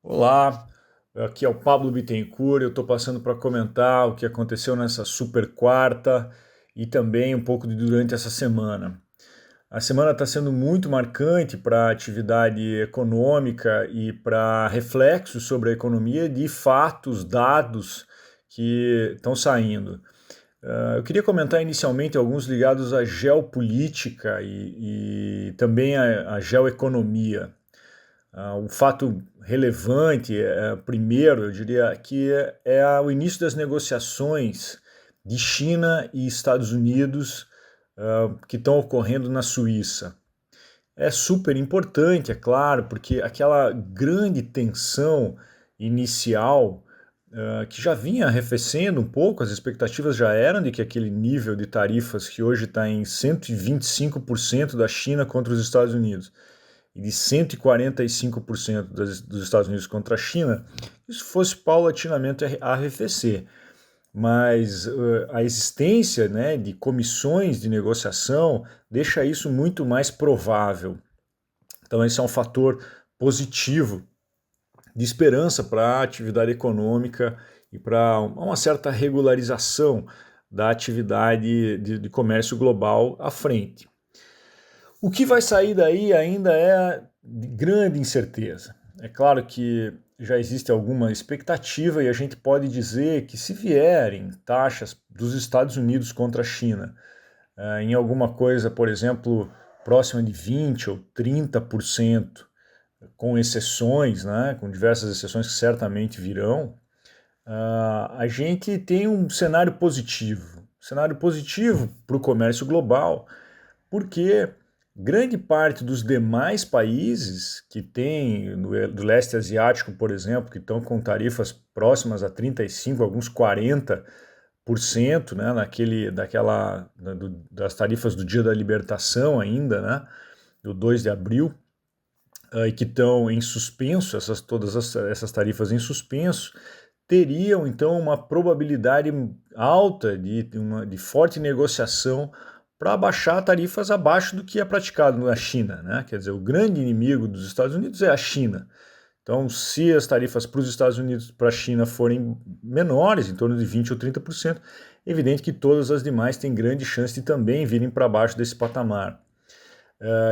Olá, aqui é o Pablo Bittencourt. Eu estou passando para comentar o que aconteceu nessa super quarta e também um pouco durante essa semana. A semana está sendo muito marcante para a atividade econômica e para reflexos sobre a economia de fatos, dados que estão saindo. Eu queria comentar inicialmente alguns ligados à geopolítica e também à geoeconomia. O fato relevante, primeiro, eu diria que é o início das negociações de China e Estados Unidos que estão ocorrendo na Suíça. É super importante, é claro, porque aquela grande tensão inicial que já vinha arrefecendo um pouco, as expectativas já eram de que aquele nível de tarifas que hoje está em 125% da China contra os Estados Unidos e de 145% dos Estados Unidos contra a China, isso fosse paulatinamente arrefecer. Mas a existência, né, de comissões de negociação deixa isso muito mais provável. Então esse é um fator positivo de esperança para a atividade econômica e para uma certa regularização da atividade de comércio global à frente. O que vai sair daí ainda é de grande incerteza. É claro que já existe alguma expectativa e a gente pode dizer que se vierem taxas dos Estados Unidos contra a China em alguma coisa, por exemplo, próxima de 20 ou 30%, com exceções, né, com diversas exceções que certamente virão, a gente tem um cenário positivo. Cenário positivo para o comércio global, porque grande parte dos demais países que tem do leste asiático, por exemplo, que estão com tarifas próximas a 35%, alguns 40%, né, das tarifas do Dia da Libertação ainda, né, do 2 de abril, e que estão em suspenso, todas essas tarifas em suspenso, teriam então uma probabilidade alta de forte negociação para baixar tarifas abaixo do que é praticado na China, né? Quer dizer, o grande inimigo dos Estados Unidos é a China. Então, se as tarifas para os Estados Unidos para a China forem menores, em torno de 20 ou 30%, é evidente que todas as demais têm grande chance de também virem para baixo desse patamar.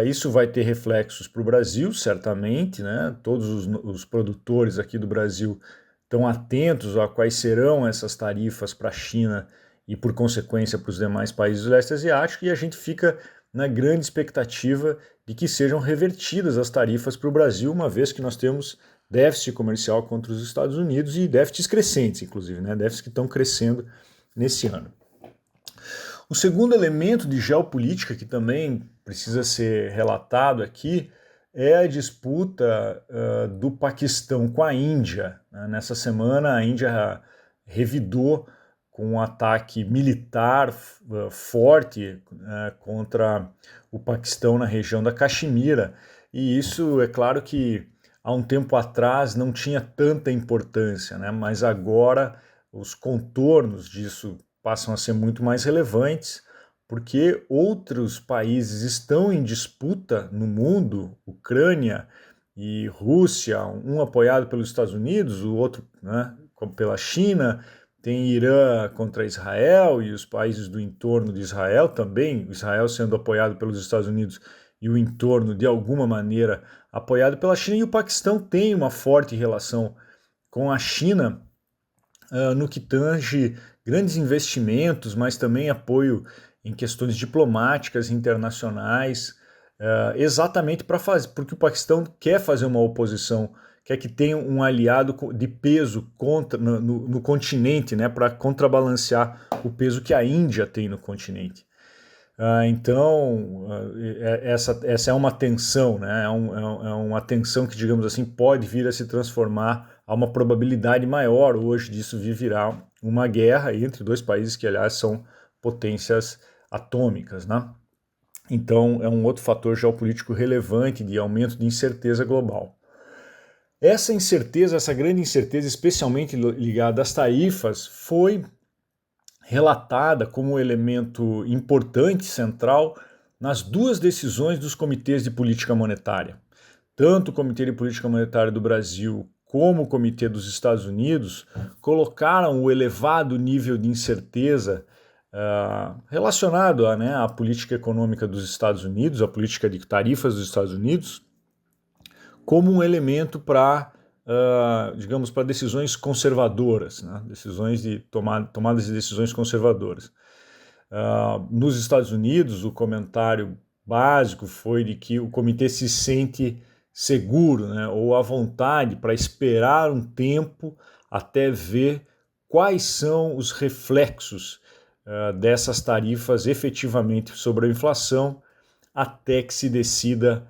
Isso vai ter reflexos para o Brasil, certamente, né? Todos os produtores aqui do Brasil estão atentos a quais serão essas tarifas para a China e, por consequência, para os demais países do leste asiático, e a gente fica na grande expectativa de que sejam revertidas as tarifas para o Brasil, uma vez que nós temos déficit comercial contra os Estados Unidos e déficits crescentes, inclusive, né? Déficits que estão crescendo nesse ano. O segundo elemento de geopolítica que também precisa ser relatado aqui é a disputa do Paquistão com a Índia. Nessa semana, a Índia revidou com um ataque militar forte contra o Paquistão na região da Caxemira. E isso, é claro que há um tempo atrás não tinha tanta importância, né? Mas agora os contornos disso passam a ser muito mais relevantes, porque outros países estão em disputa no mundo, Ucrânia e Rússia, um apoiado pelos Estados Unidos, o outro, né, pela China, tem Irã contra Israel e os países do entorno de Israel também, Israel sendo apoiado pelos Estados Unidos e o entorno de alguma maneira apoiado pela China, e o Paquistão tem uma forte relação com a China no que tange grandes investimentos, mas também apoio em questões diplomáticas internacionais, exatamente porque o Paquistão quer fazer uma oposição, quer que tenha um aliado de peso no continente, né, para contrabalancear o peso que a Índia tem no continente. Então, essa é uma tensão, né? É uma tensão que, digamos assim, pode vir a se transformar a uma probabilidade maior hoje disso virar uma guerra entre dois países que, aliás, são potências atômicas, né? Então, é um outro fator geopolítico relevante de aumento de incerteza global. Essa incerteza, essa grande incerteza, especialmente ligada às tarifas, foi relatada como um elemento importante, central, nas duas decisões dos comitês de política monetária. Tanto o Comitê de Política Monetária do Brasil como o Comitê dos Estados Unidos colocaram o elevado nível de incerteza relacionado à política econômica dos Estados Unidos, a política de tarifas dos Estados Unidos, como um elemento para, digamos, para decisões conservadoras, né? Decisões de tomadas de decisões conservadoras. Nos Estados Unidos, o comentário básico foi de que o comitê se sente seguro, né, ou à vontade para esperar um tempo até ver quais são os reflexos dessas tarifas efetivamente sobre a inflação, até que se decida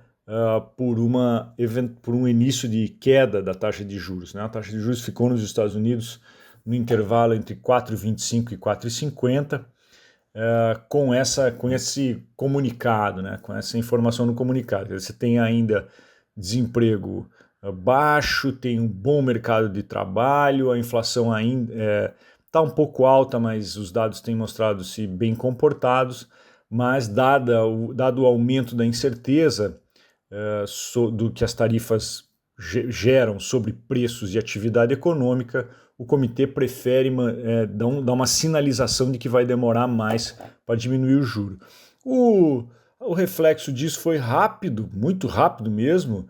por um início de queda da taxa de juros, né? A taxa de juros ficou nos Estados Unidos no intervalo entre 4,25 e 4,50, com esse comunicado, né? Com essa informação no comunicado. Você tem ainda desemprego baixo, tem um bom mercado de trabalho, a inflação ainda está um pouco alta, mas os dados têm mostrado-se bem comportados, mas dado o aumento da incerteza do que as tarifas geram sobre preços e atividade econômica, o comitê prefere dar uma sinalização de que vai demorar mais para diminuir o juro. O reflexo disso foi rápido, muito rápido mesmo.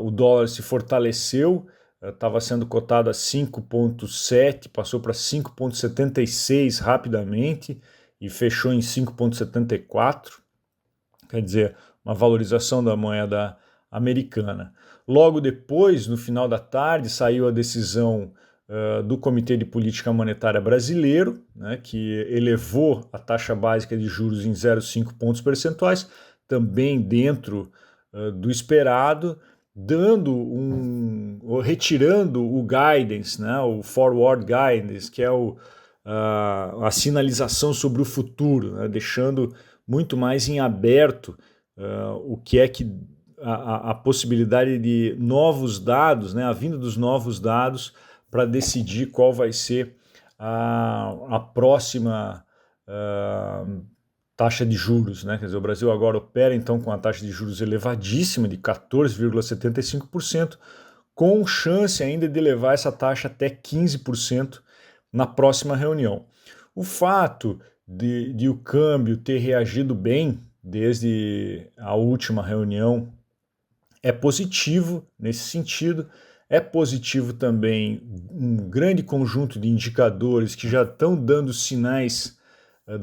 O dólar se fortaleceu, estava sendo cotado a 5,7, passou para 5,76 rapidamente e fechou em 5,74, quer dizer, uma valorização da moeda americana. Logo depois, no final da tarde, saiu a decisão do Comitê de Política Monetária Brasileiro, né, que elevou a taxa básica de juros em 0,5 pontos percentuais, também dentro do esperado, retirando o guidance, né, o forward guidance, que é a sinalização sobre o futuro, né, deixando muito mais em aberto o que é que a possibilidade de novos dados, né, a vinda dos novos dados para decidir qual vai ser a próxima taxa de juros, né? Quer dizer, o Brasil agora opera então com a taxa de juros elevadíssima de 14,75%, com chance ainda de levar essa taxa até 15% na próxima reunião. O fato de o câmbio ter reagido bem desde a última reunião é positivo nesse sentido. É positivo também um grande conjunto de indicadores que já estão dando sinais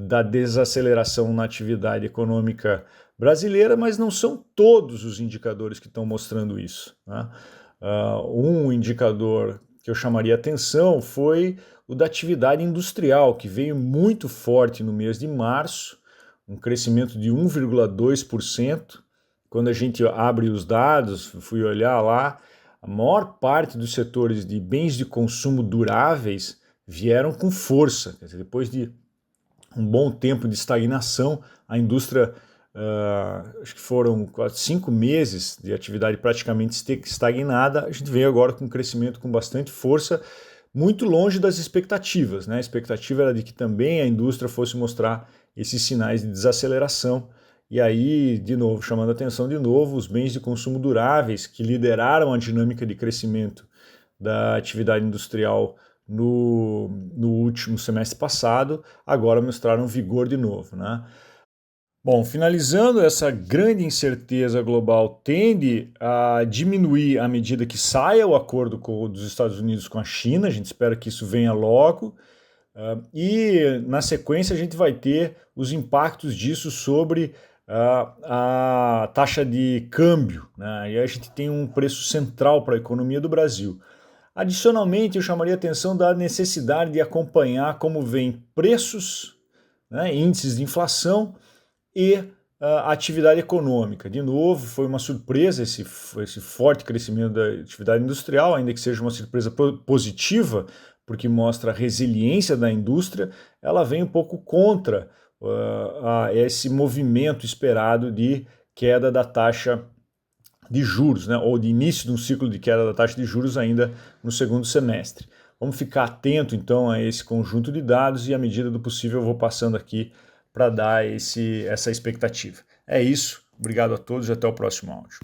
da desaceleração na atividade econômica brasileira, mas não são todos os indicadores que estão mostrando isso, né? Um indicador que eu chamaria atenção foi o da atividade industrial, que veio muito forte no mês de março, um crescimento de 1,2%. Quando a gente abre os dados, fui olhar lá, a maior parte dos setores de bens de consumo duráveis vieram com força. Quer dizer, depois de um bom tempo de estagnação, a indústria, acho que foram quase 5 meses de atividade praticamente estagnada, a gente veio agora com um crescimento com bastante força, muito longe das expectativas, né? A expectativa era de que também a indústria fosse mostrar esses sinais de desaceleração. E aí, de novo, chamando a atenção de novo, os bens de consumo duráveis que lideraram a dinâmica de crescimento da atividade industrial no último semestre passado, agora mostraram vigor de novo, né? Bom, finalizando, essa grande incerteza global tende a diminuir à medida que saia o acordo dos Estados Unidos com a China. A gente espera que isso venha logo. E na sequência a gente vai ter os impactos disso sobre a taxa de câmbio, né? E aí a gente tem um preço central para a economia do Brasil. Adicionalmente, eu chamaria a atenção da necessidade de acompanhar como vem preços, né, índices de inflação e a atividade econômica. De novo, foi uma surpresa esse forte crescimento da atividade industrial, ainda que seja uma surpresa positiva, porque mostra a resiliência da indústria, ela vem um pouco contra esse movimento esperado de queda da taxa de juros, né, ou de início de um ciclo de queda da taxa de juros ainda no segundo semestre. Vamos ficar atento então a esse conjunto de dados e à medida do possível eu vou passando aqui para dar essa expectativa. É isso, obrigado a todos e até o próximo áudio.